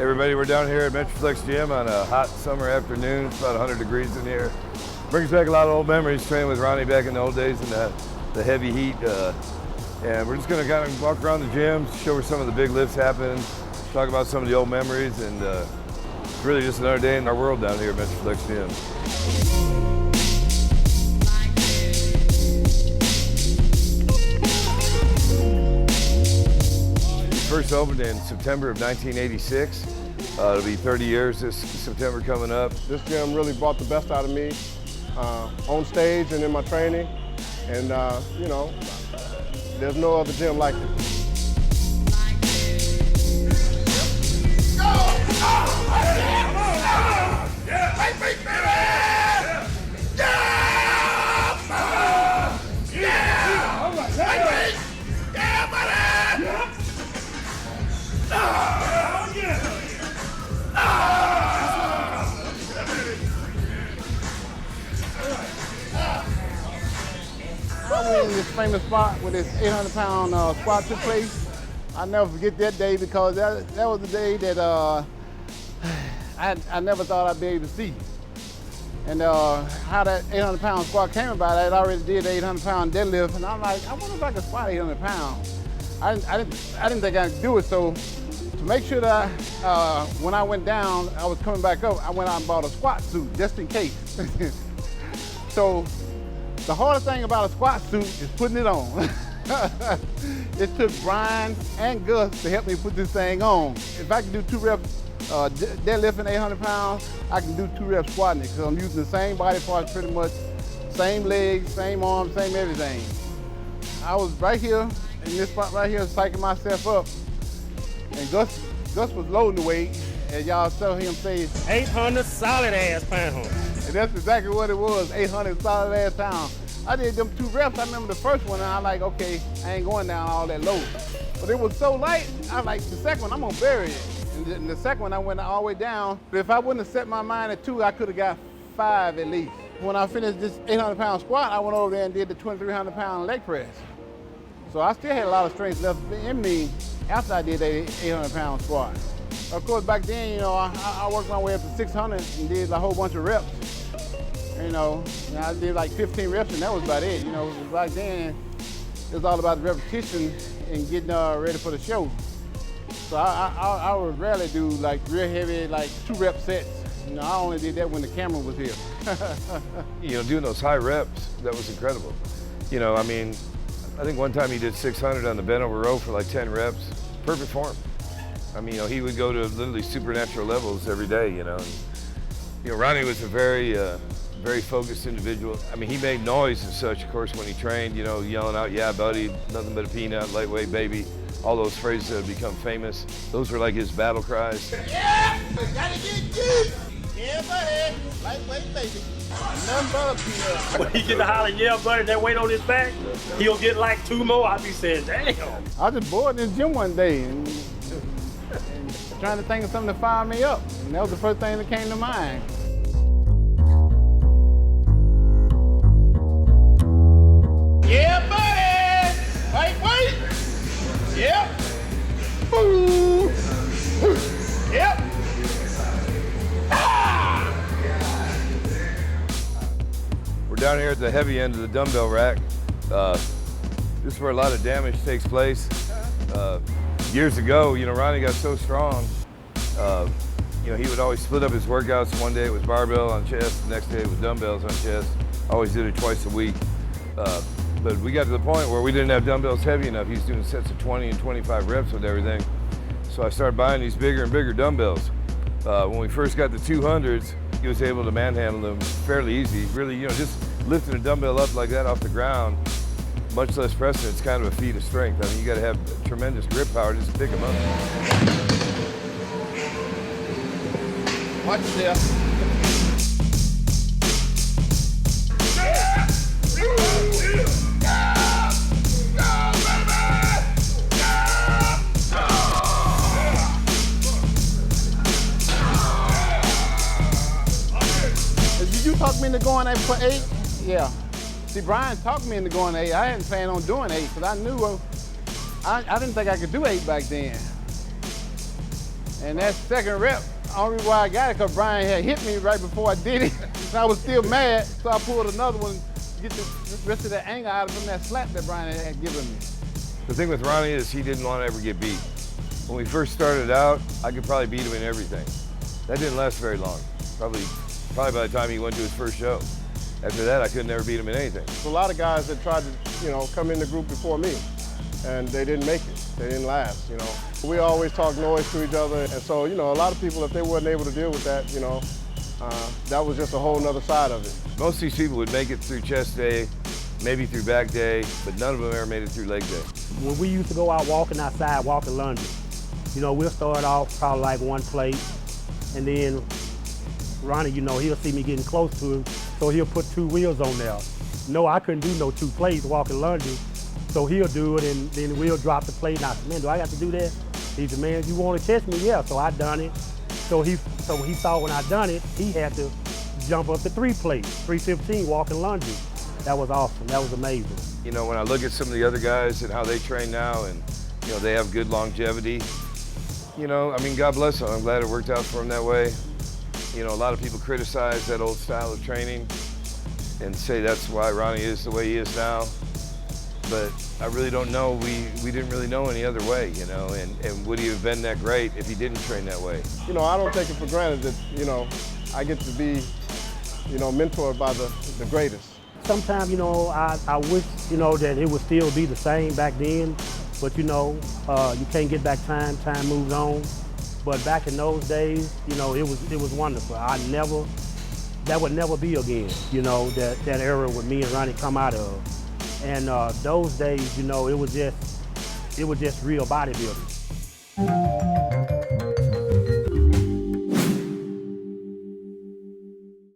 Hey everybody, we're down here at Metroflex Gym on a hot summer afternoon. It's about 100 degrees in here. Brings back a lot of old memories training with Ronnie back in the old days in the heavy heat. And we're just gonna kind of walk around the gym, show where some of the big lifts happen, talk about some of the old memories, and it's really just another day in our world down here at Metroflex Gym. First opened in September of 1986. It'll be 30 years this September coming up. This gym really brought the best out of me on stage and in my training. And you know, there's no other gym like it. In this famous spot where this 800-pound squat took place. I'll never forget that day because that was the day that I never thought I'd be able to see. And how that 800-pound squat came about, I had already did the 800-pound deadlift, and I'm like, I wonder if I could squat 800 pounds. I didn't think I could do it, so to make sure that when I went down, I was coming back up, I went out and bought a squat suit just in case. So the hardest thing about a squat suit is putting it on. It took Brian and Gus to help me put this thing on. If I can do 2 reps deadlifting 800 pounds, I can do 2 reps squatting it because I'm using the same body parts pretty much, same legs, same arms, same everything. I was right here, in this spot right here, psyching myself up. And Gus was loading the weight, and y'all saw him say 800 solid ass pounds. And that's exactly what it was, 800 solid ass pounds. I did them 2 reps. I remember the first one, and I'm like, okay, I ain't going down all that low. But it was so light, I was like, the second one, I'm gonna bury it. And the second one, I went all the way down. But if I wouldn't have set my mind at 2, I could have got 5 at least. When I finished this 800-pound squat, I went over there and did the 2,300-pound leg press. So I still had a lot of strength left in me after I did that 800-pound squat. Of course, back then, you know, I worked my way up to 600 and did a whole bunch of reps. You know, and I did like 15 reps and that was about it. You know, back then, it was all about the repetition and getting ready for the show. So I would rarely do like real heavy, like 2 rep sets. You know, I only did that when the camera was here. You know, doing those high reps, that was incredible. You know, I mean, I think one time he did 600 on the bent over row for like 10 reps. Perfect form. I mean, you know, he would go to literally supernatural levels every day, you know. And, you know, Ronnie was a very focused individual. I mean, he made noise and such, of course, when he trained, you know, yelling out, yeah, buddy, nothing but a peanut, lightweight baby, all those phrases that have become famous. Those were like his battle cries. Yeah, gotta get good. Yeah, buddy, lightweight baby. Nothing but a peanut. When he get to holler, yeah, buddy, that weight on his back, he'll get like 2 more. I'll be saying, damn. I was just bored in the gym one day and trying to think of something to fire me up. And that was the first thing that came to mind. Yeah, buddy, lightweight. Yep. Ooh. Yep. Ah! We're down here at the heavy end of the dumbbell rack. This is where a lot of damage takes place. Years ago, you know, Ronnie got so strong, you know, he would always split up his workouts. One day it was barbell on chest, the next day it was dumbbells on chest. Always did it twice a week. But we got to the point where we didn't have dumbbells heavy enough. He was doing sets of 20 and 25 reps with everything. So I started buying these bigger and bigger dumbbells. When we first got the 200s, he was able to manhandle them fairly easy. Really, you know, just lifting a dumbbell up like that off the ground, much less pressing, it's kind of a feat of strength. I mean, you got to have tremendous grip power just to pick them up. Watch this. Did you talk me into going for 8? Yeah. See, Brian talked me into going 8. I hadn't planned on doing 8 because I knew I didn't think I could do 8 back then. And that second rep, only reason why I got it because Brian had hit me right before I did it. And I was still mad, so I pulled another one to get the rest of that anger out of him, that slap that Brian had given me. The thing with Ronnie is he didn't want to ever get beat. When we first started out, I could probably beat him in everything. That didn't last very long. Probably by the time he went to his first show. After that, I could never beat him in anything. There's a lot of guys that tried to, come in the group before me, and they didn't make it. They didn't last, We always talk noise to each other, and so, a lot of people, if they weren't able to deal with that, that was just a whole nother side of it. Most of these people would make it through chest day, maybe through back day, but none of them ever made it through leg day. When we used to go out walking outside, walking lunges, we'll start off probably like one plate, and then Ronnie, he'll see me getting close to him, so he'll put 2 wheels on there. No, I couldn't do no 2 plates walking lunges, so he'll do it, and then we'll drop the plate, and I said, man, do I have to do that? He said, man, you want to catch me? Yeah, so I done it. So he saw when I done it, he had to jump up to 3 plates, 315 walking lunges. That was awesome, that was amazing. When I look at some of the other guys and how they train now and, they have good longevity, God bless them. I'm glad it worked out for them that way. A lot of people criticize that old style of training and say that's why Ronnie is the way he is now. But I really don't know. We didn't really know any other way, and would he have been that great if he didn't train that way? I don't take it for granted that, I get to be, mentored by the greatest. Sometimes, I wish, that it would still be the same back then, but, you can't get back time moves on. But back in those days, it was wonderful. That would never be again, that era with me and Ronnie come out of. And those days, it was just real bodybuilding.